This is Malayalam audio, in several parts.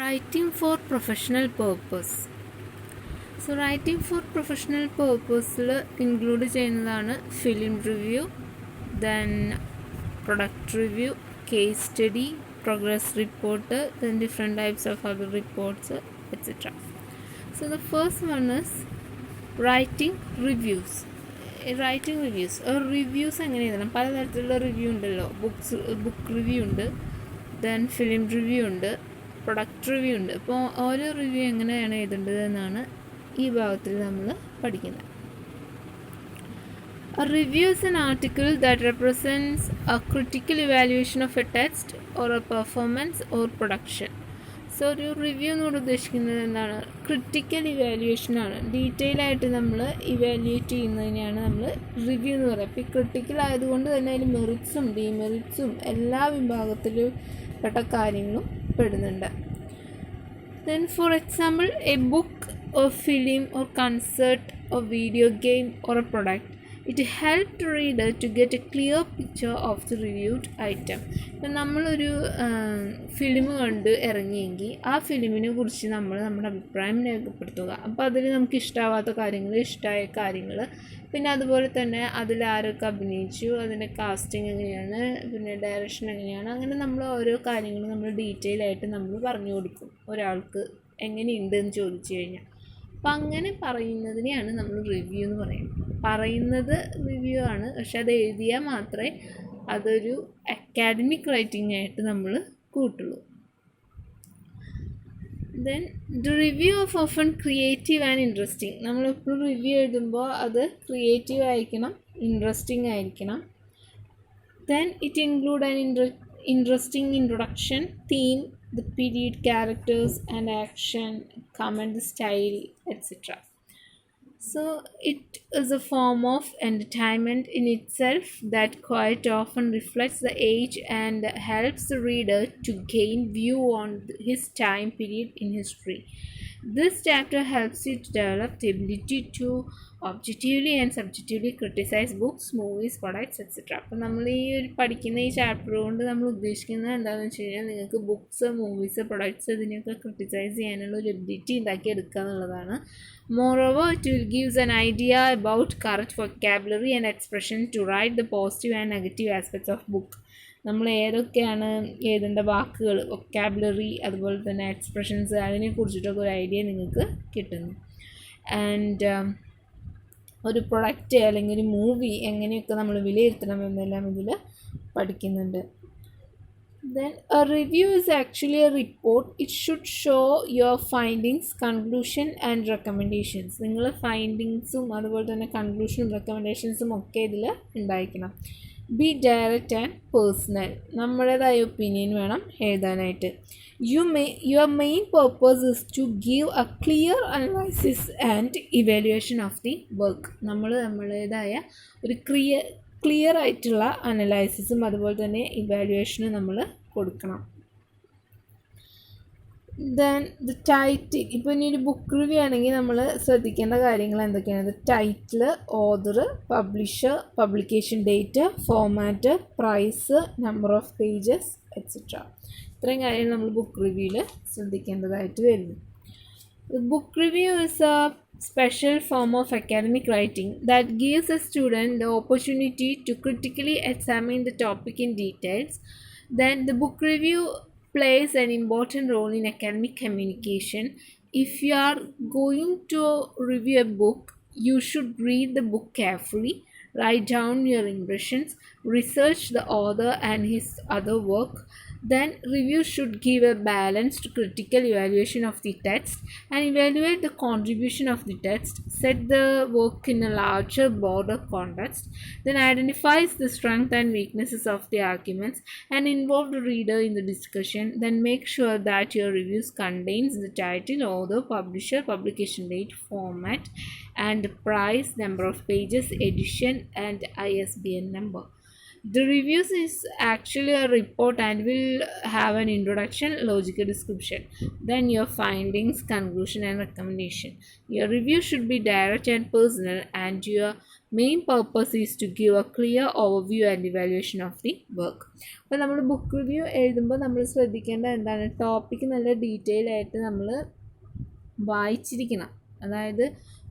Writing for professional purpose. So writing for professional purpose include ചെയ്യുന്നതാണ് film review, then product review, case study, progress report, then different types of other reports, etc. So the first one is writing reviews. Reviews എങ്ങനെ എഴുതണം? പലതരത്തിലുള്ള റിവ്യൂ ഉണ്ടല്ലോ. ബുക്ക് റിവ്യൂ ഉണ്ട്, ദെൻ ഫിലിം റിവ്യൂ ഉണ്ട്, പ്രൊഡക്റ്റ് റിവ്യൂ ഉണ്ട്. അപ്പോൾ ഓരോ റിവ്യൂ എങ്ങനെയാണ് എഴുതേണ്ടത് എന്നാണ് ഈ ഭാഗത്തിൽ നമ്മൾ പഠിക്കുന്നത്. A review is an article that represents a critical evaluation of a text or a performance or production. So ഒരു റിവ്യൂ എന്നോട് ഉദ്ദേശിക്കുന്നത് എന്താണ്? ക്രിട്ടിക്കൽ ഇവാലുവേഷനാണ്. ഡീറ്റെയിൽ ആയിട്ട് നമ്മൾ ഇവാലുവേറ്റ് ചെയ്യുന്നതിനെയാണ് നമ്മൾ റിവ്യൂ എന്ന് പറയുക. അപ്പോൾ ഈ ക്രിട്ടിക്കൽ ആയതുകൊണ്ട് തന്നെ അതിൽ മെറിറ്റ്സും ഡിമെറിറ്റ്സും എല്ലാ വിഭാഗത്തിലും പെട്ട കാര്യങ്ങളും പെടുന്നുണ്ട്. Then for example, a book or film or concert or video game or a product, it help reader to get a clear picture of the reviewed item. ഇപ്പം നമ്മളൊരു ഫിലിം കണ്ട് ഇറങ്ങിയെങ്കിൽ ആ ഫിലിമിനെ കുറിച്ച് നമ്മൾ നമ്മുടെ അഭിപ്രായം രേഖപ്പെടുത്തുക. അപ്പോൾ അതിൽ നമുക്ക് ഇഷ്ടമാവാത്ത കാര്യങ്ങൾ, ഇഷ്ടമായ കാര്യങ്ങൾ, പിന്നെ അതുപോലെ തന്നെ അതിൽ ആരൊക്കെ അഭിനയിച്ചു, അതിൻ്റെ കാസ്റ്റിംഗ് എങ്ങനെയാണ്, പിന്നെ ഡയറക്ഷൻ എങ്ങനെയാണ്, അങ്ങനെ നമ്മൾ ഓരോ കാര്യങ്ങളും നമ്മൾ ഡീറ്റെയിൽ ആയിട്ട് നമ്മൾ പറഞ്ഞു കൊടുക്കും ഒരാൾക്ക് എങ്ങനെയുണ്ടെന്ന് ചോദിച്ചു കഴിഞ്ഞാൽ. അപ്പം അങ്ങനെ പറയുന്നതിനെയാണ് നമ്മൾ റിവ്യൂ എന്ന് പറയുന്നത്. പറയുന്നത് റിവ്യൂ ആണ്, പക്ഷെ അത് എഴുതിയാൽ മാത്രമേ അതൊരു അക്കാഡമിക് റൈറ്റിംഗ് ആയിട്ട് നമ്മൾ കൂട്ടുള്ളൂ. Then the review of often creative and interesting. നമ്മളെപ്പോഴും റിവ്യൂ എഴുതുമ്പോൾ അത് ക്രിയേറ്റീവ് ആയിരിക്കണം, ഇൻട്രസ്റ്റിംഗ് ആയിരിക്കണം. Then it include an interesting introduction, theme, the period, characters and action, comment, the style, etc. So it is a form of entertainment in itself that quite often reflects the age and helps the reader to gain view on his time period in history. This chapter helps you to develop the ability to objectively and subjectively criticize books, movies, products, etc. അപ്പോൾ നമ്മൾ ഈ ഒരു പഠിക്കുന്ന ഈ ചാപ്റ്റർ കൊണ്ട് നമ്മൾ ഉദ്ദേശിക്കുന്നത് എന്താണെന്ന് വെച്ച് കഴിഞ്ഞാൽ നിങ്ങൾക്ക് ബുക്സ്, മൂവീസ്, പ്രൊഡക്ട്സ് ഇതിനെയൊക്കെ ക്രിട്ടിസൈസ് ചെയ്യാനുള്ള ഒരു എബിലിറ്റി ഉണ്ടാക്കിയെടുക്കുക എന്നുള്ളതാണ്. Moreover, it will give an idea about correct vocabulary and expression to write the positive and negative aspects of book. നമ്മൾ ഏതൊക്കെയാണ് എഴുതേണ്ട വാക്കുകൾ, വൊക്കാബുലറി, അതുപോലെ തന്നെ എക്സ്പ്രഷൻസ്, അതിനെക്കുറിച്ചിട്ടൊക്കെ ഒരു ഐഡിയ നിങ്ങൾക്ക് കിട്ടുന്നു. ആൻഡ് ഒരു പ്രൊഡക്റ്റ് അല്ലെങ്കിൽ ഒരു മൂവി എങ്ങനെയൊക്കെ നമ്മൾ വിലയിരുത്തണം എന്നെല്ലാം ഇതിൽ പഠിക്കുന്നുണ്ട്. Then a review is actually a report. It should show your findings, conclusion and recommendations. നിങ്ങൾ ഫൈൻഡിങ്സും അതുപോലെ തന്നെ കൺക്ലൂഷനും റെക്കമെൻഡേഷൻസും ഒക്കെ ഇതിൽ ഉണ്ടായിരിക്കണം. B direct and personal. നമ്മുടേതായ ഒപ്പീനിയൻ വേണം എഴുതാനായിട്ട്. Your main purpose is to give a clear analysis and evaluation of the work. നമ്മുടേതായ ഒരു ക്ലിയർ ആയിട്ടുള്ള അനലൈസിസും അതുപോലെ തന്നെ ഇവാലുവേഷനും നമ്മൾ കൊടുക്കണം. Then the title. ഇപ്പോൾ ഇനി ഒരു ബുക്ക് റിവ്യൂ ആണെങ്കിൽ നമ്മൾ ശ്രദ്ധിക്കേണ്ട കാര്യങ്ങൾ എന്തൊക്കെയാണ്? Title, author, publisher, publication date, format, price, number of pages, etcetera. ഇത്രയും കാര്യങ്ങൾ നമ്മൾ ബുക്ക് റിവ്യൂവിൽ ശ്രദ്ധിക്കേണ്ടതായിട്ട് വരുന്നു. Book review is a special form of academic writing that gives a student the opportunity to critically examine the topic in details. Then the book review plays an important role in academic communication. If you are going to review a book, you should read the book carefully, write down your impressions, research the author and his other work. Then review should give a balanced critical evaluation of the text and evaluate the contribution of the text, set the work in a larger, broader context, then identifies the strengths and weaknesses of the arguments and involve the reader in the discussion. Then make sure that your reviews contains the title, author, publisher, publication date, format and price, number of pages, edition and ISBN number. The reviews is actually a report and will have an introduction, logical description, then your findings, conclusion, and recommendation. Your review should be direct and personal, and your main purpose is to give a clear overview and evaluation of the work. അപ്പോൾ നമ്മൾ ബുക്ക് റിവ്യൂ എഴുതുമ്പോൾ നമ്മൾ ശ്രദ്ധിക്കേണ്ട എന്താണ്, ടോപ്പിക്ക് നല്ല ഡീറ്റെയിൽ ആയിട്ട് നമ്മൾ വായിച്ചിരിക്കണം. അതായത്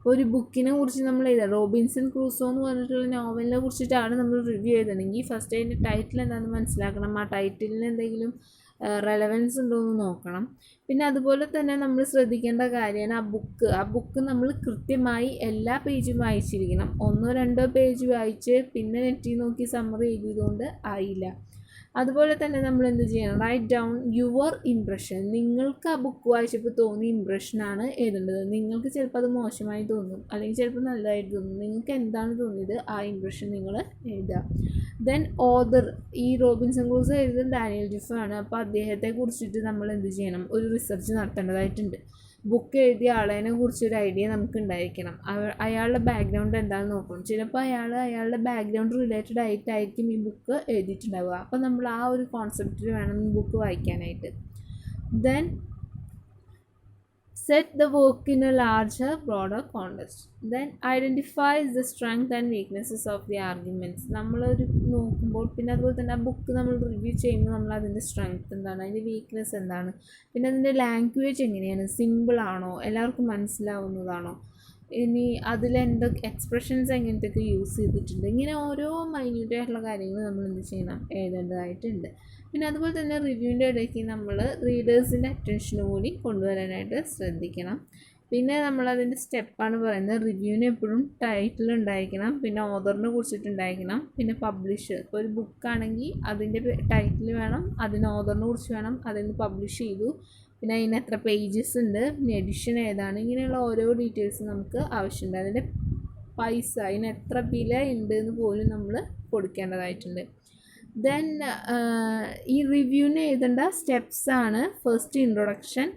ഒരു ബുക്കിനെ കുറിച്ച് നമ്മൾ എഴുതാം, റോബിൻസൺ ക്രൂസോ എന്ന് പറഞ്ഞിട്ടുള്ള നോവലിനെ കുറിച്ചിട്ടാണ് നമ്മൾ റിവ്യൂ എഴുതണമെങ്കിൽ ഫസ്റ്റ് അതിൻ്റെ ടൈറ്റിൽ എന്താണെന്ന് മനസ്സിലാക്കണം, ആ ടൈറ്റിലിന് എന്തെങ്കിലും റെലവൻസ് ഉണ്ടോ എന്ന് നോക്കണം. പിന്നെ അതുപോലെ തന്നെ നമ്മൾ ശ്രദ്ധിക്കേണ്ട കാര്യമാണ് ആ ബുക്ക് നമ്മൾ കൃത്യമായി എല്ലാ പേജും വായിച്ചിരിക്കണം. 1-2 പേജ് വായിച്ച് പിന്നെ നെറ്റിൽ നോക്കി സമ്മറി എഴുതിയതുകൊണ്ട് ആയില്ല. അതുപോലെ തന്നെ നമ്മൾ എന്ത് ചെയ്യണം, റൈറ്റ് ഡൗൺ യുവർ ഇംപ്രഷൻ. നിങ്ങൾക്ക് ആ ബുക്ക് വായിച്ചപ്പോൾ തോന്നിയ ഇംപ്രഷനാണ് എഴുതേണ്ടത്. നിങ്ങൾക്ക് ചിലപ്പോൾ അത് മോശമായി തോന്നും, അല്ലെങ്കിൽ ചിലപ്പോൾ നല്ലതായിട്ട് തോന്നും. നിങ്ങൾക്ക് എന്താണ് തോന്നിയത് ആ ഇംപ്രഷൻ നിങ്ങൾ എഴുതുക. ദെൻ ഓതർ, ഈ റോബിൻസൺ ക്രൂസോ എഴുതുന്നത് ഡാനിയൽ ഡിഫോ ആണ്. അപ്പോൾ അദ്ദേഹത്തെ കുറിച്ചിട്ട് നമ്മൾ എന്ത് ചെയ്യണം, ഒരു റിസർച്ച് നടത്തേണ്ടതായിട്ടുണ്ട്. ബുക്ക് എഴുതിയ ആളതിനെ കുറിച്ചൊരു ഐഡിയ നമുക്ക് ഉണ്ടായിരിക്കണം. അയാളുടെ ബാക്ക്ഗ്രൗണ്ട് എന്താണെന്ന് നോക്കണം. ചിലപ്പോൾ അയാളുടെ ബാക്ക്ഗ്രൗണ്ട് റിലേറ്റഡ് ആയിട്ടായിരിക്കും ഈ ബുക്ക് എഴുതിയിട്ടുണ്ടാവുക. അപ്പോൾ നമ്മൾ ആ ഒരു കോൺസെപ്റ്റിൽ വേണം ഈ ബുക്ക് വായിക്കാനായിട്ട്. Then set the work in a larger, broader context. Then identifies the strength and weaknesses of the arguments. നമ്മളൊരു നോക്കുമ്പോൾ പിന്നെ അതുപോലെ തന്നെ ആ ബുക്ക് നമ്മൾ റിവ്യൂ ചെയ്യുമ്പോൾ നമ്മൾ അതിൻ്റെ സ്ട്രെങ്ത് എന്താണ്, അതിൻ്റെ വീക്ക്നെസ് എന്താണ്, പിന്നെ അതിൻ്റെ ലാംഗ്വേജ് എങ്ങനെയാണ്, സിമ്പിളാണോ, എല്ലാവർക്കും മനസ്സിലാവുന്നതാണോ, ഇനി അതിലെന്തൊക്കെ എക്സ്പ്രഷൻസ് എങ്ങനത്തെയൊക്കെ യൂസ് ചെയ്തിട്ടുണ്ട്, ഇങ്ങനെ ഓരോ മൈന്യൂട്ടായിട്ടുള്ള കാര്യങ്ങൾ നമ്മൾ എന്ത് ചെയ്യണം, എഴുതേണ്ടതായിട്ടുണ്ട്. പിന്നെ അതുപോലെ തന്നെ റിവ്യൂവിൻ്റെ ഇടയ്ക്ക് നമ്മൾ റീഡേഴ്സിൻ്റെ അറ്റൻഷൻ കൂടി കൊണ്ടുവരാനായിട്ട് ശ്രദ്ധിക്കണം. പിന്നെ നമ്മളതിൻ്റെ സ്റ്റെപ്പാണ് പറയുന്നത്. റിവ്യൂവിന് എപ്പോഴും ടൈറ്റിൽ ഉണ്ടായിരിക്കണം, പിന്നെ ഓതറിനെ കുറിച്ചിട്ടുണ്ടായിരിക്കണം, പിന്നെ പബ്ലിഷർ. ഇപ്പോൾ ഒരു ബുക്കാണെങ്കിൽ അതിൻ്റെ ടൈറ്റിൽ വേണം, അതിന് ഓതറിനെ കുറിച്ച് വേണം, അതിന് പബ്ലിഷ് ചെയ്തു, പിന്നെ അതിന് എത്ര പേജസ് ഉണ്ട്, പിന്നെ എഡിഷൻ ഏതാണ്, ഇങ്ങനെയുള്ള ഓരോ ഡീറ്റെയിൽസ് നമുക്ക് ആവശ്യമുണ്ട്. അതിൻ്റെ പൈസ, അതിന് എത്ര വില ഉണ്ട് എന്ന് പോലും നമ്മൾ കൊടുക്കേണ്ടതായിട്ടുണ്ട്. ദെൻ ഈ റിവ്യൂവിന് എഴുതേണ്ട സ്റ്റെപ്സാണ് first introduction,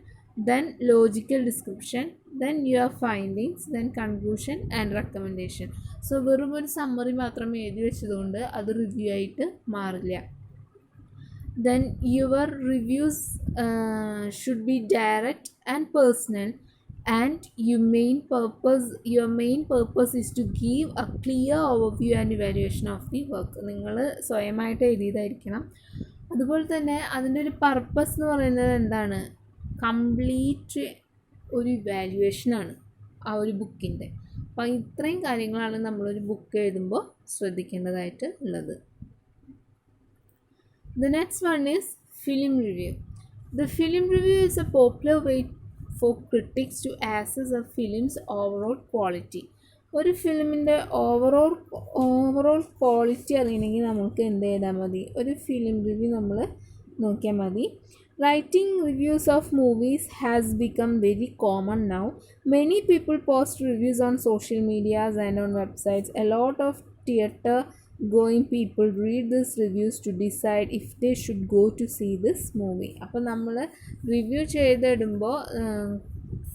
then logical description, then your findings, then conclusion and recommendation. So വെറും ഒരു സമ്മറി മാത്രം എഴുതി വെച്ചതുകൊണ്ട് അത് റിവ്യൂ ആയിട്ട് മാറില്ല. Then your reviews should be direct and personal, and your main purpose is to give a clear overview and evaluation of the work. നിങ്ങൾ സ്വയമായിട്ട് എഴുതിയതായിരിക്കണം. അതുപോലെ തന്നെ അതിൻ്റെ ഒരു പർപ്പസ് എന്ന് പറയുന്നത് എന്താണ്, കംപ്ലീറ്റ് ഒരു ഇവാലുവേഷനാണ് ആ ഒരു ബുക്കിൻ്റെ. അപ്പോൾ ഇത്രയും കാര്യങ്ങളാണ് നമ്മളൊരു ബുക്ക് എഴുതുമ്പോൾ ശ്രദ്ധിക്കേണ്ടതായിട്ട് ഉള്ളത്. The next one is film review. The film review is a popular way for critics to assess a film's overall quality. ഒരു ഫിലിമിൻ്റെ ഓവറോൾ ക്വാളിറ്റി അറിയണമെങ്കിൽ നമുക്ക് എന്ത് ചെയ്താൽ മതി, ഒരു ഫിലിം റിവ്യൂ നമ്മൾ നോക്കിയാൽ മതി. Writing reviews of movies has become very common now. Many people post reviews on social medias and on websites. A lot of theater-going people read these reviews to decide if they should go to see this movie. അപ്പോൾ നമ്മൾ റിവ്യൂ ചെയ്തിടുമ്പോൾ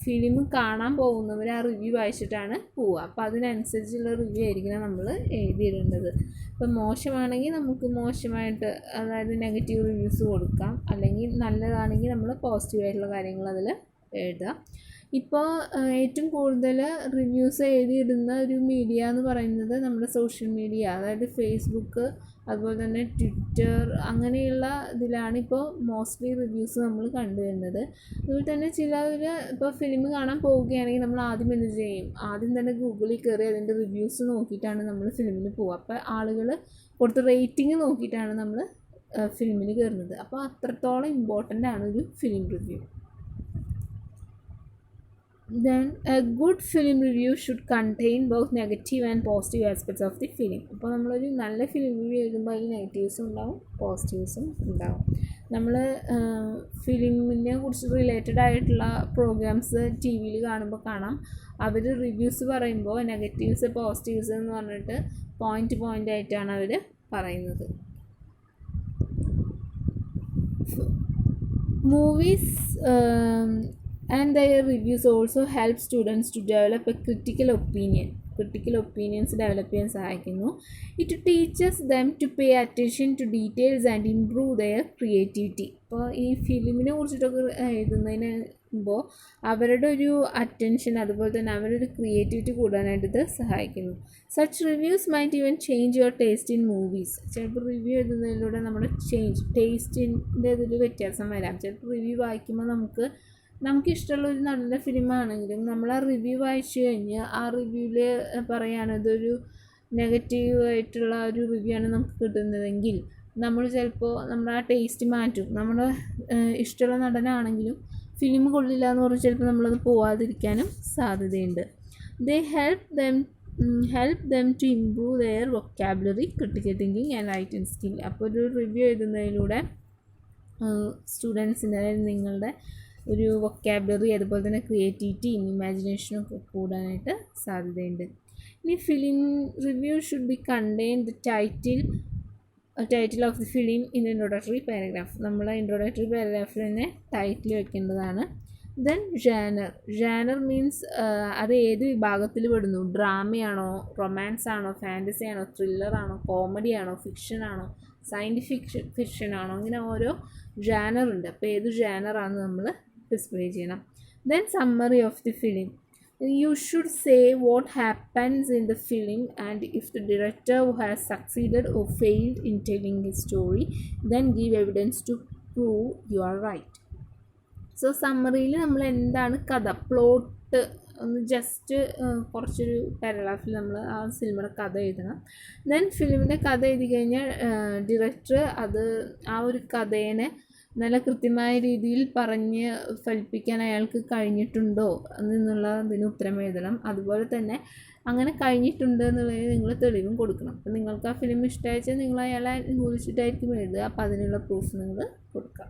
ഫിലിം കാണാൻ പോകുന്നവർ ആ റിവ്യൂ വായിച്ചിട്ടാണ് പോവുക. അപ്പോൾ അതിനനുസരിച്ചുള്ള റിവ്യൂ ആയിരിക്കണം നമ്മൾ എഴുതിയിടേണ്ടത്. ഇപ്പം മോശമാണെങ്കിൽ നമുക്ക് മോശമായിട്ട്, അതായത് നെഗറ്റീവ് റിവ്യൂസ് കൊടുക്കാം, അല്ലെങ്കിൽ നല്ലതാണെങ്കിൽ നമ്മൾ പോസിറ്റീവായിട്ടുള്ള കാര്യങ്ങൾ അതിൽ എഴുതാം. ഇപ്പോൾ ഏറ്റവും കൂടുതൽ റിവ്യൂസ് എഴുതിയിടുന്ന ഒരു മീഡിയ എന്ന് പറയുന്നത് നമ്മുടെ സോഷ്യൽ മീഡിയ, അതായത് ഫേസ്ബുക്ക്, അതുപോലെ തന്നെ ട്വിറ്റർ, അങ്ങനെയുള്ള ഇതിലാണ് ഇപ്പോൾ മോസ്റ്റ്ലി റിവ്യൂസ് നമ്മൾ കണ്ടുവരുന്നത്. അതുപോലെ തന്നെ ചിലർ ഇപ്പോൾ ഫിലിം കാണാൻ പോവുകയാണെങ്കിൽ നമ്മൾ ആദ്യം എന്ത് ചെയ്യും, ആദ്യം തന്നെ ഗൂഗിളിൽ കയറി അതിൻ്റെ റിവ്യൂസ് നോക്കിയിട്ടാണ് നമ്മൾ ഫിലിമിന് പോവുക. അപ്പോൾ ആളുകൾ കൊടുത്ത റേറ്റിംഗ് നോക്കിയിട്ടാണ് നമ്മൾ ഫിലിമിന് കയറുന്നത്. അപ്പോൾ അത്രത്തോളം ഇമ്പോർട്ടൻ്റ് ആണ് ഒരു film review. Then a good film review should contain both negative and positive aspects of the film. അപ്പോൾ നമ്മളൊരു നല്ല ഫിലിം റിവ്യൂ എഴുതുമ്പോൾ അതിൽ നെഗറ്റീവ്സും ഉണ്ടാവും, പോസിറ്റീവ്സും ഉണ്ടാവും. നമ്മൾ ഫിലിമിനെ കുറിച്ച് റിലേറ്റഡ് ആയിട്ടുള്ള പ്രോഗ്രാംസ് ടി വിയിൽ കാണുമ്പോൾ കാണാം, അവർ റിവ്യൂസ് പറയുമ്പോൾ നെഗറ്റീവ്സ് പോസിറ്റീവ്സ് എന്ന് പറഞ്ഞിട്ട് പോയിൻ്റ് ആയിട്ടാണ് അവർ പറയുന്നത്. Movies and their reviews also help students to develop a critical opinion. Critical opinions develop ചെയ്യാൻ സഹായിക്കുന്നു. It teaches them to pay attention to details and improve their creativity. ഇപ്പോൾ ഈ ഫിലിമിനെ കുറിച്ചിട്ടൊക്കെ എഴുതുന്നതിനുമ്പോൾ അവരുടെ ഒരു അറ്റൻഷൻ അതുപോലെ തന്നെ അവരുടെ ഒരു ക്രിയേറ്റിവിറ്റി കൂടാനായിട്ട് ഇത് സഹായിക്കുന്നു. Such reviews might even change your taste in movies. ചിലപ്പോൾ റിവ്യൂ എഴുതുന്നതിലൂടെ നമ്മുടെ ടേസ്റ്റിൻ്റെ ഇതിൽ വ്യത്യാസം വരാം. ചിലപ്പോൾ റിവ്യൂ വായിക്കുമ്പോൾ നമുക്കിഷ്ടമുള്ള ഒരു നല്ല ഫിലിമാണെങ്കിലും നമ്മൾ ആ റിവ്യൂ വായിച്ചു കഴിഞ്ഞ് ആ റിവ്യൂവിൽ പറയുകയാണ് ഇതൊരു നെഗറ്റീവായിട്ടുള്ള ഒരു റിവ്യൂ ആണ് നമുക്ക് കിട്ടുന്നതെങ്കിൽ നമ്മൾ ചിലപ്പോൾ നമ്മുടെ ആ ടേസ്റ്റ് മാറ്റും. നമ്മുടെ ഇഷ്ടമുള്ള നടനാണെങ്കിലും ഫിലിം കൊള്ളില്ല എന്ന് പറഞ്ഞ് ചിലപ്പോൾ നമ്മളത് പോവാതിരിക്കാനും സാധ്യതയുണ്ട്. They help them to improve their vocabulary, critical thinking and writing skill. അപ്പോൾ ഒരു റിവ്യൂ എഴുതുന്നതിലൂടെ സ്റ്റുഡൻസിൻ്റെ അതായത് നിങ്ങളുടെ ഒരു വൊക്കാബുലറി അതുപോലെ തന്നെ ക്രിയേറ്റിവിറ്റിയും ഇമാജിനേഷനും ഒക്കെ കൂടാനായിട്ട് സാധ്യതയുണ്ട്. ഇനി film review should be contain the title of the film in introductory paragraph. നമ്മൾ ഇൻട്രൊഡക്ടറി പാരഗ്രാഫിൽ തന്നെ ടൈറ്റിൽ വെക്കേണ്ടതാണ്. ദെൻ ജാനർ മീൻസ് അത് ഏത് വിഭാഗത്തിൽ പെടുന്നു, ഡ്രാമയാണോ, റൊമാൻസ് ആണോ, ഫാൻറ്റസി ആണോ, ത്രില്ലറാണോ, കോമഡി ആണോ, ഫിക്ഷൻ ആണോ, സയൻറ്റിഫിക് ഫിക്ഷൻ ആണോ, അങ്ങനെ ഓരോ ജാനർ ഉണ്ട്. അപ്പോൾ ഏത് ജാനറാണെന്ന് നമ്മൾ ഡിസ്പ്ലേ ചെയ്യണം. Then summary of the film. You should say what happens in the film and if the director has succeeded or failed in telling his story, then give evidence to prove you are right. So സമ്മറിയിൽ നമ്മൾ എന്താണ് കഥ, പ്ലോട്ട് ഒന്ന് ജസ്റ്റ് കുറച്ചൊരു പാരഗ്രാഫിൽ നമ്മൾ ആ സിനിമയുടെ കഥ എഴുതണം. ദെൻ ഫിലിമിൻ്റെ കഥ എഴുതി കഴിഞ്ഞാൽ ഡയറക്ടർ അത് ആ ഒരു കഥേനെ നല്ല കൃത്യമായ രീതിയിൽ പറഞ്ഞ് ഫലിപ്പിക്കാൻ അയാൾക്ക് കഴിഞ്ഞിട്ടുണ്ടോ എന്നുള്ള അതിന് ഉത്തരം എഴുതണം. അതുപോലെ തന്നെ അങ്ങനെ കഴിഞ്ഞിട്ടുണ്ട് എന്നുള്ളതിന് നിങ്ങൾ തെളിവും കൊടുക്കണം. അപ്പോൾ നിങ്ങൾക്ക് ആ ഫിലിം ഇഷ്ടമായിച്ചാൽ നിങ്ങൾ അയാളെ അനുകൂലിച്ചിട്ടായിരിക്കും എഴുതുക. അപ്പോൾ അതിനുള്ള പ്രൂഫ് നിങ്ങൾ കൊടുക്കുക.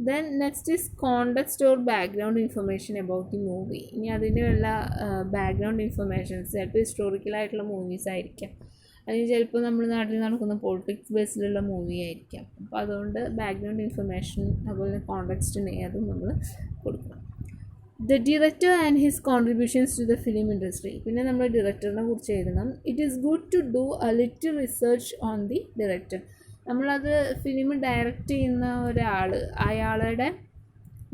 Then next is context or background information about the movie. ഇനി അതിൻ്റെ വല്ല ബാക്ക്ഗ്രൗണ്ട് ഇൻഫർമേഷൻസ് ചിലപ്പോൾ ഹിസ്റ്റോറിക്കലായിട്ടുള്ള മൂവീസ് ആയിരിക്കാം, അല്ലെങ്കിൽ ചിലപ്പോൾ നമ്മുടെ നാട്ടിൽ നടക്കുന്ന പൊളിറ്റിക്സ് ബേസിലുള്ള മൂവി ആയിരിക്കാം. അപ്പോൾ അതുകൊണ്ട് ബാക്ക്ഗ്രൗണ്ട് ഇൻഫർമേഷൻ അതുപോലെ കോണ്ടെക്സ്റ്റ് അതും നമ്മൾ കൊടുക്കണം. The director and his contributions to the film industry. പിന്നെ നമ്മൾ ഡയറക്ടറിനെ കുറിച്ച് എഴുതണം. It is good to do a little research on the director. നമ്മളത് ഫിലിം ഡയറക്റ്റ് ചെയ്യുന്ന ഒരാൾ, അയാളുടെ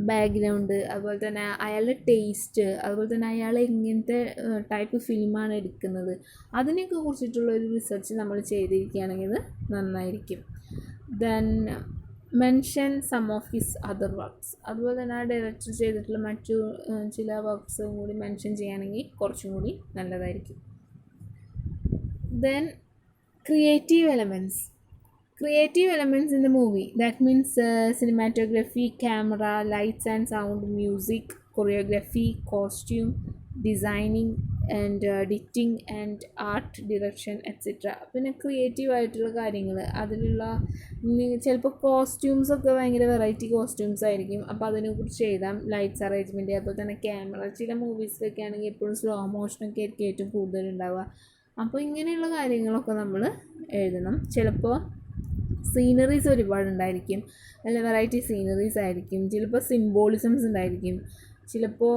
ബാക്ക്ഗ്രൗണ്ട് അതുപോലെ തന്നെ അയാളുടെ ടേസ്റ്റ് അതുപോലെ തന്നെ അയാൾ എങ്ങനത്തെ ടൈപ്പ് ഫിലിമാണ് എടുക്കുന്നത് അതിനെയൊക്കെ കുറിച്ചിട്ടുള്ള ഒരു റിസർച്ച് നമ്മൾ ചെയ്തിരിക്കുകയാണെങ്കിൽ ഇത് നന്നായിരിക്കും. Then mention some of his other works. അതുപോലെ തന്നെ ആ ഡയറക്ടർ ചെയ്തിട്ടുള്ള മറ്റു ചില വർക്ക്സും കൂടി മെൻഷൻ ചെയ്യുകയാണെങ്കിൽ കുറച്ചും കൂടി നല്ലതായിരിക്കും. Then creative elements in the movie. That means cinematography, camera, lights and sound, music, choreography, costume, designing and editing and art direction etc. പിന്നെ ക്രിയേറ്റീവ് ആയിട്ടുള്ള കാര്യങ്ങൾ അതിലുള്ള ചിലപ്പോൾ കോസ്റ്റ്യൂംസൊക്കെ ഭയങ്കര വെറൈറ്റി കോസ്റ്റ്യൂംസ് ആയിരിക്കും. അപ്പോൾ അതിനെക്കുറിച്ച് എഴുതാം. ലൈറ്റ്സ് അറേഞ്ച്മെൻറ്റ് അതുപോലെ തന്നെ ക്യാമറ. ചില മൂവീസിലൊക്കെ ആണെങ്കിൽ എപ്പോഴും സ്ലോ മോഷനൊക്കെ ആയിരിക്കും ഏറ്റവും കൂടുതൽ ഉണ്ടാവുക. അപ്പോൾ ഇങ്ങനെയുള്ള കാര്യങ്ങളൊക്കെ നമ്മൾ എഴുതണം. ചിലപ്പോൾ സീനറീസ് ഒരുപാടുണ്ടായിരിക്കും, നല്ല വെറൈറ്റി സീനറീസ് ആയിരിക്കും. ചിലപ്പോൾ സിംബോളിസംസ് ഉണ്ടായിരിക്കും, ചിലപ്പോൾ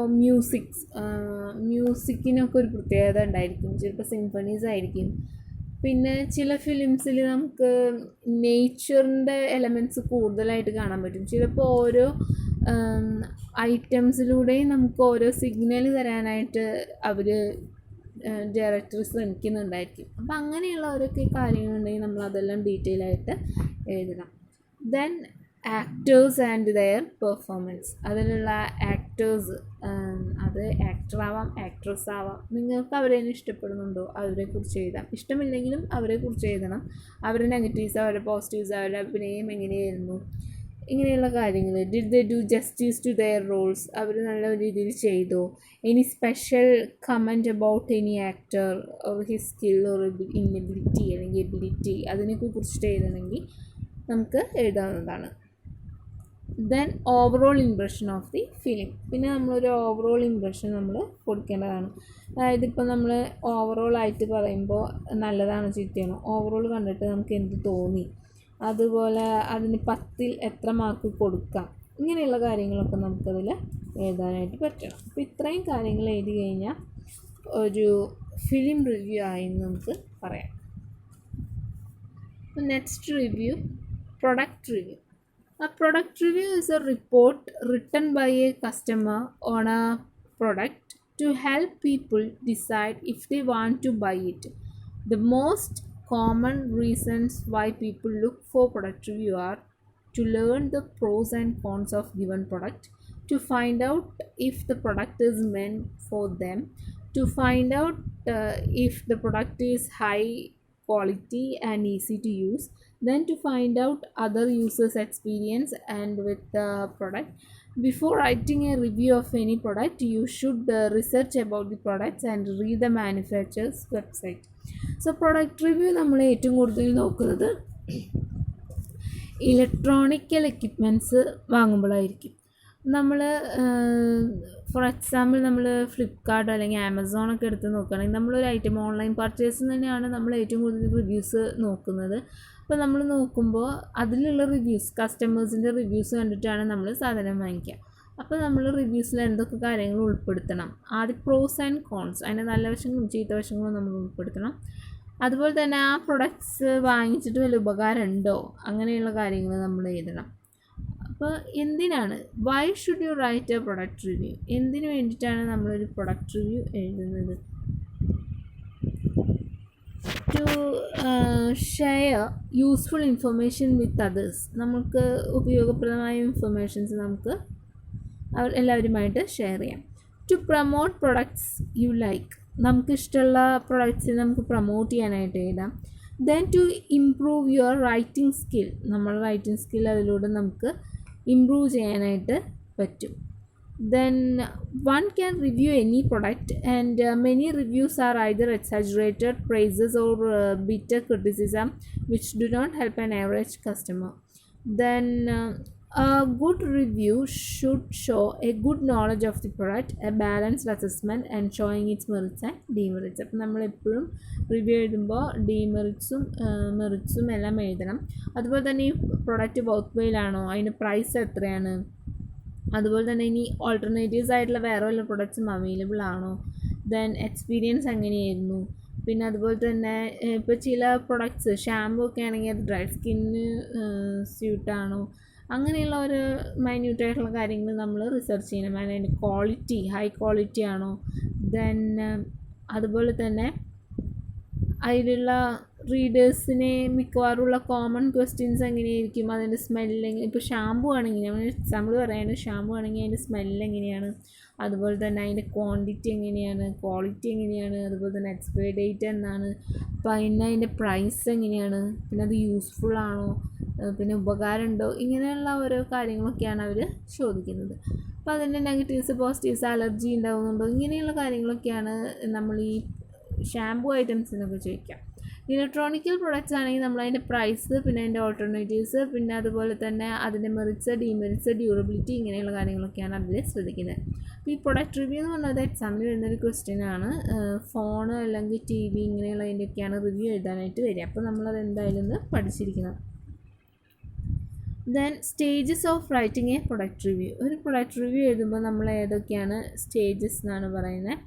മ്യൂസിക്കിനൊക്കെ ഒരു പ്രത്യേകത ഉണ്ടായിരിക്കും, ചിലപ്പോൾ സിംഫണീസ് ആയിരിക്കും. പിന്നെ ചില ഫിലിംസിൽ നമുക്ക് നേച്ചറിൻ്റെ എലമെൻറ്റ്സ് കൂടുതലായിട്ട് കാണാൻ പറ്റും. ചിലപ്പോൾ ഓരോ ഐറ്റംസിലൂടെയും നമുക്ക് ഓരോ സിഗ്നൽ തരാനായിട്ട് അവർ ഡയറക്ടർ ശ്രമിക്കുന്നുണ്ടായിരിക്കും. അപ്പോൾ അങ്ങനെയുള്ള ഓരോക്കെ കാര്യങ്ങളുണ്ടെങ്കിൽ നമ്മളതെല്ലാം ഡീറ്റെയിൽ ആയിട്ട് എഴുതണം. Then actors and their performance. അതിലുള്ള ആക്ടേഴ്സ്, അത് ആക്ടറാവാം ആക്ട്രസ് ആവാം, നിങ്ങൾക്ക് അവരെ ഇഷ്ടപ്പെടുന്നുണ്ടോ അവരെക്കുറിച്ച് എഴുതാം. ഇഷ്ടമില്ലെങ്കിലും അവരെക്കുറിച്ച് എഴുതണം. അവരുടെ നെഗറ്റീവ്സ്, അവരുടെ പോസിറ്റീവ്സ്, അവരുടെ അഭിനയം എങ്ങനെയായിരുന്നു, ഇങ്ങനെയുള്ള കാര്യങ്ങൾ. Did they do justice to their roles, അവർ നല്ല രീതിയിൽ ചെയ്തോ. Any special comment about any actor or his skill or inability അല്ലെങ്കിൽ എബിലിറ്റി, അതിനെയൊക്കെ കുറിച്ചിട്ട് എഴുതണമെങ്കിൽ നമുക്ക് എഴുതാവുന്നതാണ്. Then overall impression of the film. പിന്നെ നമ്മളൊരു ഓവറോൾ ഇംപ്രഷൻ നമ്മൾ കൊടുക്കേണ്ടതാണ്. അതായത് ഇപ്പോൾ നമ്മൾ ഓവറോളായിട്ട് പറയുമ്പോൾ നല്ലതാണ് ചീത്തയാണോ, ഓവറോൾ കണ്ടിട്ട് നമുക്ക് എന്ത് തോന്നി, അതുപോലെ അതിന് 10ൽ എത്ര മാർക്ക് കൊടുക്കാം, ഇങ്ങനെയുള്ള കാര്യങ്ങളൊക്കെ നമുക്കതിൽ എഴുതാനായിട്ട് പറ്റണം. അപ്പോൾ ഇത്രയും കാര്യങ്ങൾ എഴുതി കഴിഞ്ഞാൽ ഒരു ഫിലിം റിവ്യൂ ആയി നമുക്ക് പറയാം. Next review, product review. A product review is a report written by a customer on a product to help people decide if they want to buy it. The most common reasons why people look for product review are to learn the pros and cons of given product, to find out if the product is meant for them, to find out if the product is high quality and easy to use, then to find out other users experience and with the product. Before writing a review of any product, you should research about the products and read the manufacturer's website. So product review നമ്മൾ ഏറ്റവും കൂടുതൽ നോക്കുന്നത് ഇലക്ട്രോണിക്കൽ എക്യുപ്മെൻറ്റ്സ് വാങ്ങുമ്പോഴായിരിക്കും. നമ്മൾ ഫോർ എക്സാമ്പിൾ നമ്മൾ ഫ്ലിപ്കാർട്ട് അല്ലെങ്കിൽ ആമസോണൊക്കെ എടുത്ത് നോക്കുകയാണെങ്കിൽ നമ്മളൊരു ഐറ്റം ഓൺലൈൻ പർച്ചേസിൽ തന്നെയാണ് നമ്മൾ ഏറ്റവും കൂടുതൽ റിവ്യൂസ് നോക്കുന്നത്. അപ്പോൾ നമ്മൾ നോക്കുമ്പോൾ അതിലുള്ള റിവ്യൂസ്, കസ്റ്റമേഴ്സിൻ്റെ റിവ്യൂസ് കണ്ടിട്ടാണ് നമ്മൾ സാധനം വാങ്ങിക്കുക. അപ്പോൾ നമ്മൾ റിവ്യൂസിൽ എന്തൊക്കെ കാര്യങ്ങൾ ഉൾപ്പെടുത്തണം, ആദ്യം പ്രോസ് ആൻഡ് കോൺസ്, അതിൻ്റെ നല്ല വശങ്ങളും ചീത്ത വശങ്ങളും നമ്മൾ ഉൾപ്പെടുത്തണം. അതുപോലെ തന്നെ ആ പ്രൊഡക്ട്സ് വാങ്ങിച്ചിട്ട് വല്ല ഉപകാരം ഉണ്ടോ, അങ്ങനെയുള്ള കാര്യങ്ങൾ നമ്മൾ എഴുതണം. അപ്പോൾ എന്തിനാണ്, why should you write a product review, എന്തിനു വേണ്ടിയിട്ടാണ് നമ്മളൊരു പ്രൊഡക്റ്റ് റിവ്യൂ എഴുതുന്നത്? To share useful information with others, നമുക്ക് ഉപയോഗപ്രദമായ ഇൻഫർമേഷൻസ് നമുക്ക് എല്ലാവരുമായിട്ട് ഷെയർ ചെയ്യാം. To promote products you like, നമുക്ക് ഇഷ്ടമുള്ള പ്രൊഡക്ട്സിനെ നമുക്ക് പ്രൊമോട്ട് ചെയ്യാനായിട്ട് എഴുതാം. Then to improve your writing skill, നമ്മുടെ റൈറ്റിംഗ് സ്കിൽ അതിലൂടെ നമുക്ക് ഇംപ്രൂവ് ചെയ്യാനായിട്ട് പറ്റും. Then one can review any product, and many reviews are either exaggerated praises or bitter criticism which do not help an average customer. Then a good review should show a good knowledge of the product, a balanced assessment and showing its merits and demerits. അപ്പോൾ നമ്മളെപ്പോഴും റിവ്യൂ എഴുതുമ്പോൾ ഡീമെറിറ്റ്സും മെറിറ്റ്സും എല്ലാം എഴുതണം. അതുപോലെ തന്നെ ഈ പ്രൊഡക്റ്റ് വർത്ത് വെയിൽ ആണോ, അതിന് പ്രൈസ് എത്രയാണ്, അതുപോലെ തന്നെ ഇനി ഓൾട്ടർനേറ്റീവ്സ് ആയിട്ടുള്ള വേറെ വല്ല പ്രൊഡക്ട്സും അവൈലബിൾ ആണോ, ദെൻ എക്സ്പീരിയൻസ് എങ്ങനെയായിരുന്നു, പിന്നെ അതുപോലെ തന്നെ ഇപ്പോൾ ചില പ്രൊഡക്ട്സ് ഷാമ്പൂ ഒക്കെ ആണെങ്കിൽ അത് ഡ്രൈ സ്കിന്നിന് സ്യൂട്ടാണോ, അങ്ങനെയുള്ള ഒരു മൈന്യൂട്ടായിട്ടുള്ള കാര്യങ്ങൾ നമ്മൾ റിസർച്ച് ചെയ്യണം. അതിൻ്റെ ക്വാളിറ്റി ഹൈ ക്വാളിറ്റി ആണോ, ദെൻ അതുപോലെ തന്നെ അതിലുള്ള റീഡേഴ്സിനെ മിക്കവാറുമുള്ള കോമൺ ക്വസ്റ്റ്യൻസ് എങ്ങനെയായിരിക്കും, അതിൻ്റെ സ്മെല്ല്, ഇപ്പോൾ ഷാമ്പൂ ആണെങ്കിൽ നമ്മൾ എക്സാമ്പിൾ പറയുകയാണ്, ഷാമ്പൂ ആണെങ്കിൽ അതിൻ്റെ സ്മെല്ല് എങ്ങനെയാണ്, അതുപോലെ തന്നെ അതിൻ്റെ ക്വാണ്ടിറ്റി എങ്ങനെയാണ്, ക്വാളിറ്റി എങ്ങനെയാണ്, അതുപോലെ തന്നെ എക്സ്പയറി ഡേറ്റ് എന്നാണ്, പിന്നെ അതിൻ്റെ പ്രൈസ് എങ്ങനെയാണ്, പിന്നെ അത് യൂസ്ഫുൾ ആണോ, പിന്നെ ഉപകാരം ഉണ്ടോ, ഇങ്ങനെയുള്ള ഓരോ കാര്യങ്ങളൊക്കെയാണ് അവർ ചോദിക്കുന്നത്. അപ്പോൾ അതിൻ്റെ നെഗറ്റീവ്സ് പോസിറ്റീവ്സ്, അലർജി ഉണ്ടാകുന്നുണ്ടോ, ഇങ്ങനെയുള്ള കാര്യങ്ങളൊക്കെയാണ് നമ്മൾ ഈ ഷാമ്പൂ ഐറ്റംസിനൊക്കെ ചോദിക്കാം. ഇലക്ട്രോണിക്കൽ പ്രൊഡക്ട്സ് ആണെങ്കിൽ നമ്മൾ അതിൻ്റെ പ്രൈസ്, പിന്നെ അതിൻ്റെ ഓൾട്ടർനേറ്റീവ്സ്, പിന്നെ അതുപോലെ തന്നെ അതിൻ്റെ മെറിറ്റ്സ്, ഡിമെറിറ്റ്സ്, ഡ്യൂറബിലിറ്റി, ഇങ്ങനെയുള്ള കാര്യങ്ങളൊക്കെയാണ് അതിൽ ശ്രദ്ധിക്കുന്നത്. അപ്പോൾ ഈ പ്രൊഡക്റ്റ് റിവ്യൂ എന്ന് പറഞ്ഞത് എക്സാമിന് വരുന്നൊരു ക്വസ്റ്റ്യൻ ആണ്. ഫോൺ അല്ലെങ്കിൽ ടി വി ഇങ്ങനെയുള്ളതിൻ്റെയൊക്കെയാണ് റിവ്യൂ എഴുതാനായിട്ട് വരിക. അപ്പോൾ നമ്മളത് എന്തായാലും ഒന്ന് പഠിച്ചിരിക്കണം. Then stages of writing A product review. ഒരു പ്രൊഡക്റ്റ് റിവ്യൂ എഴുതുമ്പോൾ നമ്മൾ ഏതൊക്കെയാണ് സ്റ്റേജസ് എന്നാണ് പറയുന്നത്?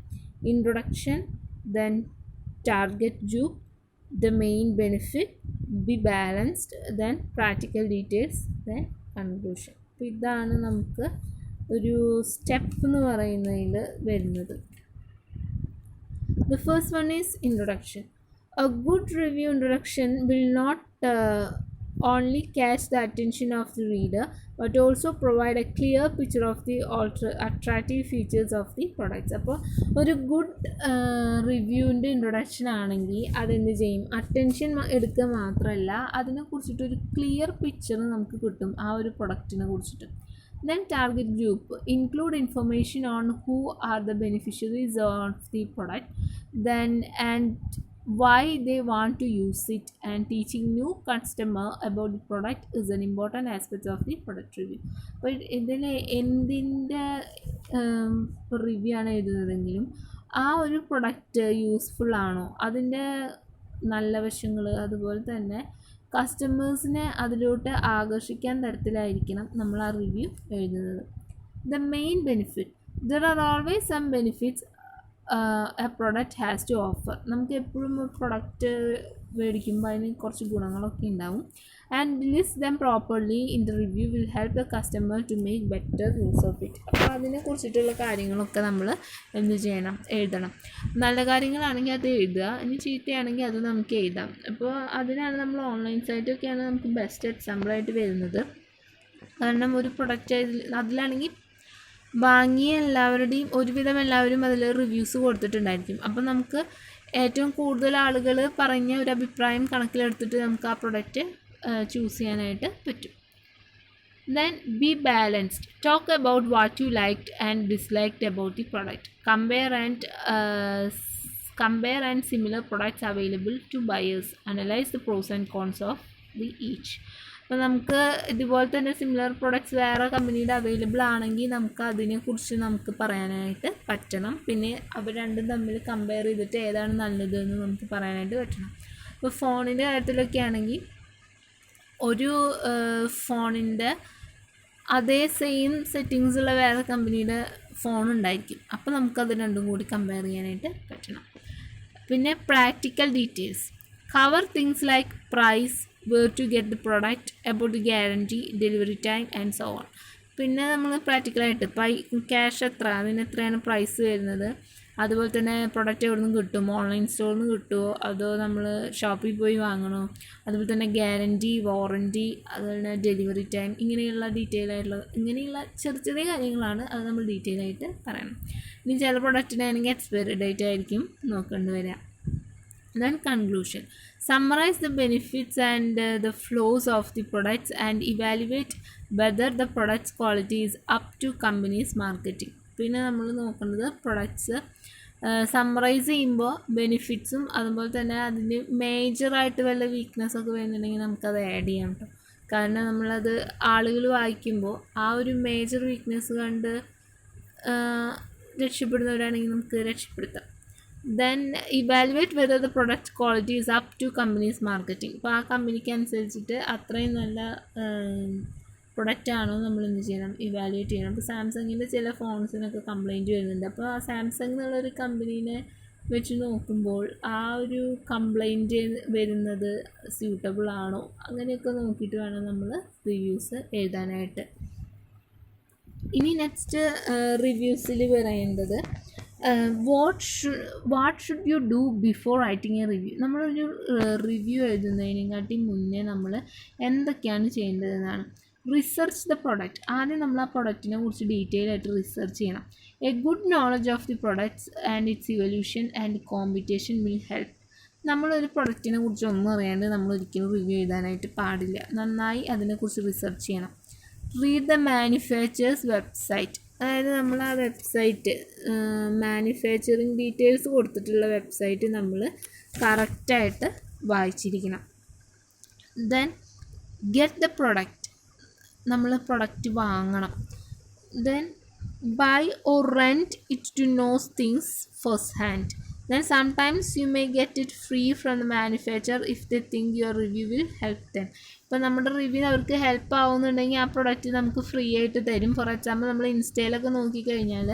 Introduction, then target group, the main benefit, be balanced, then practical details, then conclusion. അപ്പോൾ ഇതാണ് നമുക്ക് ഒരു സ്റ്റെപ്പ് എന്ന് പറയുന്നതിൽ വരുന്നത്. The first one is introduction. A good review introduction will not only catch the attention of the reader but also provide a clear picture of the attractive features of the products. അപ്പോൾ ഒരു ഗുഡ് റിവ്യൂവിൻ്റെ ഇൻട്രൊഡക്ഷൻ ആണെങ്കിൽ അതെന്ത് ചെയ്യും, അറ്റൻഷൻ എടുക്കുക മാത്രമല്ല അതിനെക്കുറിച്ചിട്ടൊരു ക്ലിയർ പിക്ചർ നമുക്ക് കിട്ടും ആ ഒരു പ്രൊഡക്റ്റിനെ കുറിച്ചിട്ട്. Then target group, include information on who are the beneficiaries of the product, then and why they want to use it, and teaching new customer about the product is an important aspect of the product review. അപ്പോൾ ഇതിൽ എന്തിൻ്റെ റിവ്യൂ ആണ് എഴുതുന്നതെങ്കിലും ആ ഒരു പ്രൊഡക്റ്റ് യൂസ്ഫുൾ ആണോ, അതിൻ്റെ നല്ല വശങ്ങൾ, അതുപോലെ തന്നെ കസ്റ്റമേഴ്സിനെ അതിലോട്ട് ആകർഷിക്കാൻ തരത്തിലായിരിക്കണം നമ്മൾ ആ റിവ്യൂ എഴുതുന്നത്. The main benefit, there are always some benefits a product has to offer. നമുക്ക് എപ്പോഴും പ്രൊഡക്റ്റ് മേടിക്കുമ്പോൾ അതിന് കുറച്ച് ഗുണങ്ങളൊക്കെ ഉണ്ടാവും. And list them properly in the review will help the customer to make better use of it. അപ്പോൾ അതിനെക്കുറിച്ചിട്ടുള്ള കാര്യങ്ങളൊക്കെ നമ്മൾ എന്ത് ചെയ്യണം, എഴുതണം. നല്ല കാര്യങ്ങളാണെങ്കിൽ അത് എഴുതുക, ഇനി ചീത്തയാണെങ്കിൽ അത് നമുക്ക് എഴുതാം. അപ്പോൾ അതിനാണ് നമ്മൾ ഓൺലൈൻ സൈറ്റൊക്കെയാണ് നമുക്ക് ബെസ്റ്റ് എക്സാമ്പിളായിട്ട് വരുന്നത്. കാരണം ഒരു പ്രൊഡക്റ്റ് അതിലാണെങ്കിൽ വാങ്ങിയ എല്ലാവരുടെയും ഒരുവിധം എല്ലാവരും അതിൽ റിവ്യൂസ് കൊടുത്തിട്ടുണ്ടായിരിക്കും. അപ്പം നമുക്ക് ഏറ്റവും കൂടുതൽ ആളുകൾ പറഞ്ഞ ഒരു അഭിപ്രായം കണക്കിലെടുത്തിട്ട് നമുക്ക് ആ പ്രൊഡക്റ്റ് ചൂസ് ചെയ്യാനായിട്ട് പറ്റും. Then be balanced. Talk about what you liked and disliked about the product. Compare and similar products available to buyers. Analyze the pros and cons of the each. അപ്പോൾ നമുക്ക് ഇതുപോലെ തന്നെ സിമിലർ പ്രൊഡക്ട്സ് വേറെ കമ്പനിയുടെ അവൈലബിൾ ആണെങ്കിൽ നമുക്ക് അതിനെക്കുറിച്ച് നമുക്ക് പറയാനായിട്ട് പറ്റണം. പിന്നെ അവർ രണ്ടും തമ്മിൽ കമ്പയർ ചെയ്തിട്ട് ഏതാണ് നല്ലതെന്ന് നമുക്ക് പറയാനായിട്ട് പറ്റണം. ഇപ്പോൾ ഫോണിൻ്റെ കാര്യത്തിലൊക്കെ ആണെങ്കിൽ ഒരു ഫോണിൻ്റെ അതേ സെയിം സെറ്റിങ്സ് ഉള്ള വേറെ കമ്പനിയുടെ ഫോൺ ഉണ്ടായിരിക്കും. അപ്പോൾ നമുക്കത് രണ്ടും കൂടി കമ്പയർ ചെയ്യാനായിട്ട് പറ്റണം. പിന്നെ practical details. Cover things like price, where to get the product, about the guarantee, delivery time and so on. പിന്നെ നമ്മൾ പ്രാക്ടിക്കലായിട്ട് ക്യാഷ് എത്രയാണ് പ്രൈസ് വരുന്നത്, അതുപോലെ തന്നെ പ്രൊഡക്റ്റ് എവിടെ നിന്ന് കിട്ടും, ഓൺലൈൻ സ്റ്റോറിൽ നിന്ന് കിട്ടുമോ അതോ നമ്മൾ ഷോപ്പിൽ പോയി വാങ്ങണോ, അതുപോലെ തന്നെ ഗ്യാരൻറ്റി, വാറൻറ്റി, അതുപോലെ തന്നെ ഡെലിവറി ടൈം, ഇങ്ങനെയുള്ള ഡീറ്റെയിൽ ആയിട്ടുള്ള ഇങ്ങനെയുള്ള ചെറിയ ചെറിയ കാര്യങ്ങളാണ്. അത് നമ്മൾ ഡീറ്റെയിൽ ആയിട്ട് പറയണം. ഇനി ചില പ്രൊഡക്റ്റിനാണെങ്കിൽ എക്സ്പയറി ഡേറ്റ് ആയിരിക്കും നോക്കേണ്ടി വരിക. Then conclusion. Summarize the benefits and the flaws of the products and evaluate whether the product's quality is up to company's marketing. പിന്നെ നമ്മൾ നോക്കേണ്ടത് പ്രൊഡക്ട്സ് സമ്മറൈസ് ചെയ്യുമ്പോൾ ബെനിഫിറ്റ്സും അതുപോലെ തന്നെ അതിന് മേജറായിട്ട് വല്ല വീക്ക്നെസ്സൊക്കെ വരുന്നുണ്ടെങ്കിൽ നമുക്കത് ആഡ് ചെയ്യാം കേട്ടോ. കാരണം നമ്മളത് ആളുകൾ വായിക്കുമ്പോൾ ആ ഒരു മേജർ വീക്ക്നെസ് കണ്ട് രക്ഷപ്പെടുന്നവരാണെങ്കിൽ നമുക്ക് രക്ഷപ്പെടുത്താം. Then evaluate whether the product quality is up to company's marketing. അപ്പോൾ ആ കമ്പനിക്ക് അനുസരിച്ചിട്ട് അത്രയും നല്ല പ്രൊഡക്റ്റ് ആണോ നമ്മൾ എന്ത് ചെയ്യണം, ഇവാലുവേറ്റ് ചെയ്യണം. അപ്പോൾ സാംസങ്ങിൻ്റെ ചില ഫോൺസിനൊക്കെ കംപ്ലയിൻറ്റ് വരുന്നുണ്ട്. അപ്പോൾ ആ സാംസങ് എന്നുള്ളൊരു കമ്പനീനെ വെച്ച് നോക്കുമ്പോൾ ആ ഒരു കംപ്ലയിൻറ്റ് വരുന്നത് സ്യൂട്ടബിൾ ആണോ അങ്ങനെയൊക്കെ നോക്കിയിട്ട് വേണം നമ്മൾ റിവ്യൂസ് എഴുതാനായിട്ട്. ഇനി നെക്സ്റ്റ് റിവ്യൂസിൽ പറയേണ്ടത് what should you do before writing A review. നമ്മളൊരു റിവ്യൂ എഴുതുന്നതിനെക്കാട്ടി മുന്നേ നമ്മൾ എന്തൊക്കെയാണ് ചെയ്യേണ്ടതെന്നാണ്. Research the product. ആദ്യം നമ്മൾ ആ പ്രൊഡക്റ്റിനെ കുറിച്ച് ഡീറ്റെയിൽ ആയിട്ട് റിസർച്ച് ചെയ്യണം. A good knowledge of the products and it's evolution and competition will help. നമ്മളൊരു പ്രൊഡക്റ്റിനെ കുറിച്ച് ഒന്നും അറിയാണ്ട് നമ്മൾ ഒരിക്കലും റിവ്യൂ എഴുതാനായിട്ട് പാടില്ല. നന്നായി അതിനെക്കുറിച്ച് റിസർച്ച് ചെയ്യണം. Read the manufacturers website. അതായത് നമ്മൾ ആ വെബ്സൈറ്റ് മാനുഫാക്ചറിങ് ഡീറ്റെയിൽസ് കൊടുത്തിട്ടുള്ള വെബ്സൈറ്റ് നമ്മൾ കറക്റ്റായിട്ട് വായിച്ചിരിക്കണം. Then get the product. നമ്മൾ പ്രൊഡക്റ്റ് വാങ്ങണം. Then buy or rent it to knows things first hand. Then sometimes you may get it free from the manufacturer if they think your review will help them. ഇപ്പോൾ നമ്മുടെ റിവ്യൂ അവർക്ക് ഹെൽപ്പ് ആവുന്നുണ്ടെങ്കിൽ ആ പ്രൊഡക്റ്റ് നമുക്ക് ഫ്രീ ആയിട്ട് തരും. ഫോർ എക്സാമ്പിൾ നമ്മൾ ഇൻസ്റ്റയിലൊക്കെ നോക്കിക്കഴിഞ്ഞാൽ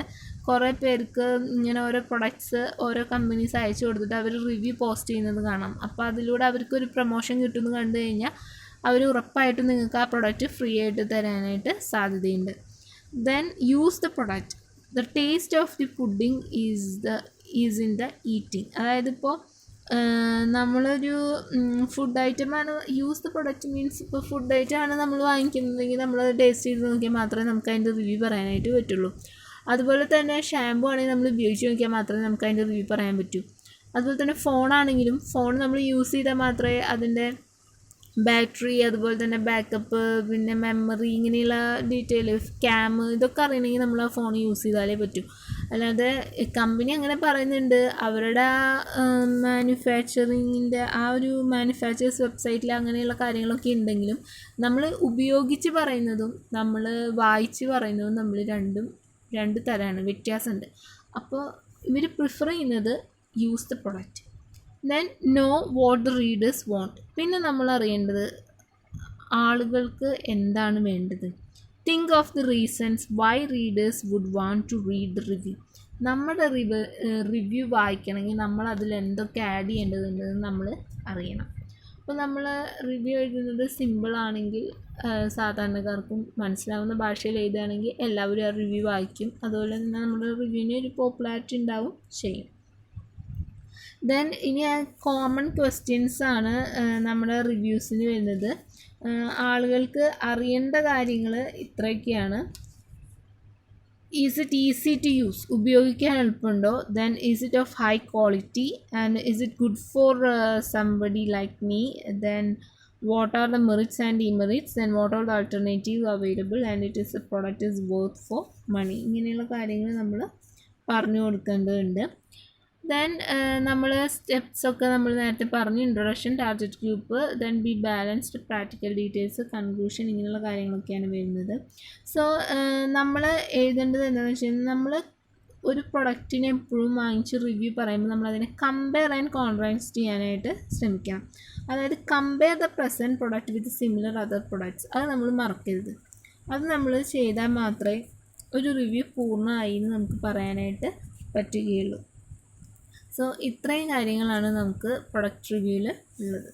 കുറേ പേർക്ക് ഇങ്ങനെ ഓരോ പ്രൊഡക്ട്സ് ഓരോ കമ്പനീസ് അയച്ചു കൊടുത്തിട്ട് അവർ റിവ്യൂ പോസ്റ്റ് ചെയ്യുന്നത് കാണാം. അപ്പോൾ അതിലൂടെ അവർക്കൊരു പ്രൊമോഷൻ കിട്ടുമെന്ന് കണ്ടു കഴിഞ്ഞാൽ അവർ ഉറപ്പായിട്ടും നിങ്ങൾക്ക് ആ പ്രൊഡക്റ്റ് ഫ്രീ ആയിട്ട് തരാനായിട്ട് സാധ്യതയുണ്ട്. Then use the product. The taste of the pudding is in the eating. അതായത് ഇപ്പോൾ നമ്മളൊരു ഫുഡ് ഐറ്റമാണ് യൂസ് ദ പ്രൊഡക്റ്റ് മീൻസ് ഇപ്പോൾ ഫുഡ് ഐറ്റമാണ് നമ്മൾ വാങ്ങിക്കുന്നതെങ്കിൽ നമ്മളത് ടേസ്റ്റ് ചെയ്ത് നോക്കിയാൽ മാത്രമേ നമുക്ക് അതിൻ്റെ റിവ്യൂ പറയാനായിട്ട് പറ്റുള്ളൂ. അതുപോലെ തന്നെ ഷാമ്പു ആണെങ്കിൽ നമ്മൾ ഉപയോഗിച്ച് നോക്കിയാൽ മാത്രമേ നമുക്ക് അതിൻ്റെ റിവ്യൂ പറയാൻ പറ്റൂ. അതുപോലെ തന്നെ ഫോണാണെങ്കിലും ഫോൺ നമ്മൾ യൂസ് ചെയ്താൽ മാത്രമേ അതിൻ്റെ ബാറ്ററി അതുപോലെ തന്നെ ബാക്കപ്പ് പിന്നെ മെമ്മറി ഇങ്ങനെയുള്ള ഡീറ്റെയിൽ ക്യാം ഇതൊക്കെ അറിയണമെങ്കിൽ നമ്മൾ ആ ഫോൺ യൂസ് ചെയ്താലേ പറ്റൂ. അല്ലാതെ കമ്പനി അങ്ങനെ പറയുന്നുണ്ട് അവരുടെ മാനുഫാക്ചറിങ്ങിൻ്റെ ആ ഒരു മാനുഫാക്ചേഴ്സ് വെബ്സൈറ്റിൽ അങ്ങനെയുള്ള കാര്യങ്ങളൊക്കെ ഉണ്ടെങ്കിലും നമ്മൾ ഉപയോഗിച്ച് പറയുന്നതും നമ്മൾ വായിച്ച് പറയുന്നതും നമ്മൾ രണ്ട് തരമാണ്, വ്യത്യാസമുണ്ട്. അപ്പോൾ ഇവർ പ്രിഫർ ചെയ്യുന്നത് use the product. Then know what the readers want. പിന്നെ നമ്മൾ അറിയേണ്ടത് ആളുകൾക്ക് എന്താണ് വേണ്ടത്. Think of the reasons why readers would want to read the review. നമ്മുടെ റിവ്യൂ വായിക്കണമെങ്കിൽ നമ്മൾ അതിൽ എന്തൊക്കെ ആഡ് ചെയ്യേണ്ടതുണ്ടെന്ന് നമ്മൾ അറിയണം. അപ്പോൾ നമ്മൾ റിവ്യൂ എഴുതുന്നത് സിമ്പിളാണെങ്കിൽ സാധാരണക്കാർക്കും മനസ്സിലാവുന്ന ഭാഷയിൽ എഴുതുകയാണെങ്കിൽ എല്ലാവരും ആ റിവ്യൂ വായിക്കും. അതുപോലെ തന്നെ നമ്മുടെ റിവ്യൂവിന് ഒരു പോപ്പുലാരിറ്റി ഉണ്ടാവും ചെയ്യും. ദെൻ ഇനി കോമൺ ക്വസ്റ്റ്യൻസ് ആണ് നമ്മുടെ റിവ്യൂസിന് വരുന്നത്. ആളുകൾക്ക് അറിയേണ്ട കാര്യങ്ങൾ ഇത്രയൊക്കെയാണ്. Is it easy to use, ഉപയോഗിക്കാൻ എളുപ്പമുണ്ടോ? Then is it of high quality and is it good for somebody like me? Then what are the merits and demerits? Then what are the alternative available? And it is a product is worth for money. ഇങ്ങനെയുള്ള കാര്യങ്ങൾ നമ്മൾ പറഞ്ഞു കൊടുക്കേണ്ടതുണ്ട്. ദെൻ നമ്മൾ സ്റ്റെപ്സൊക്കെ നമ്മൾ നേരത്തെ പറഞ്ഞു. Introduction, target group, then B balanced, practical details, conclusion, ഇങ്ങനെയുള്ള കാര്യങ്ങളൊക്കെയാണ് വരുന്നത്. സോ നമ്മൾ എഴുതേണ്ടത് എന്താണെന്ന് വെച്ച് കഴിഞ്ഞാൽ നമ്മൾ ഒരു പ്രൊഡക്റ്റിനെ എപ്പോഴും വാങ്ങിച്ച് റിവ്യൂ പറയുമ്പോൾ നമ്മളതിനെ കമ്പയർ ആൻഡ് കോൺട്രാസ്റ്റ് ചെയ്യാനായിട്ട് ശ്രമിക്കണം. അതായത് compare the present product with similar other products. അത് നമ്മൾ മറക്കരുത്. അത് നമ്മൾ ചെയ്താൽ മാത്രമേ ഒരു റിവ്യൂ പൂർണ്ണമായി എന്ന് നമുക്ക് പറയാനായിട്ട് പറ്റുകയുള്ളൂ. സോ ഇത്രയും കാര്യങ്ങളാണ് നമുക്ക് പ്രൊഡക്റ്റ് റിവ്യൂവിൽ ഉള്ളത്.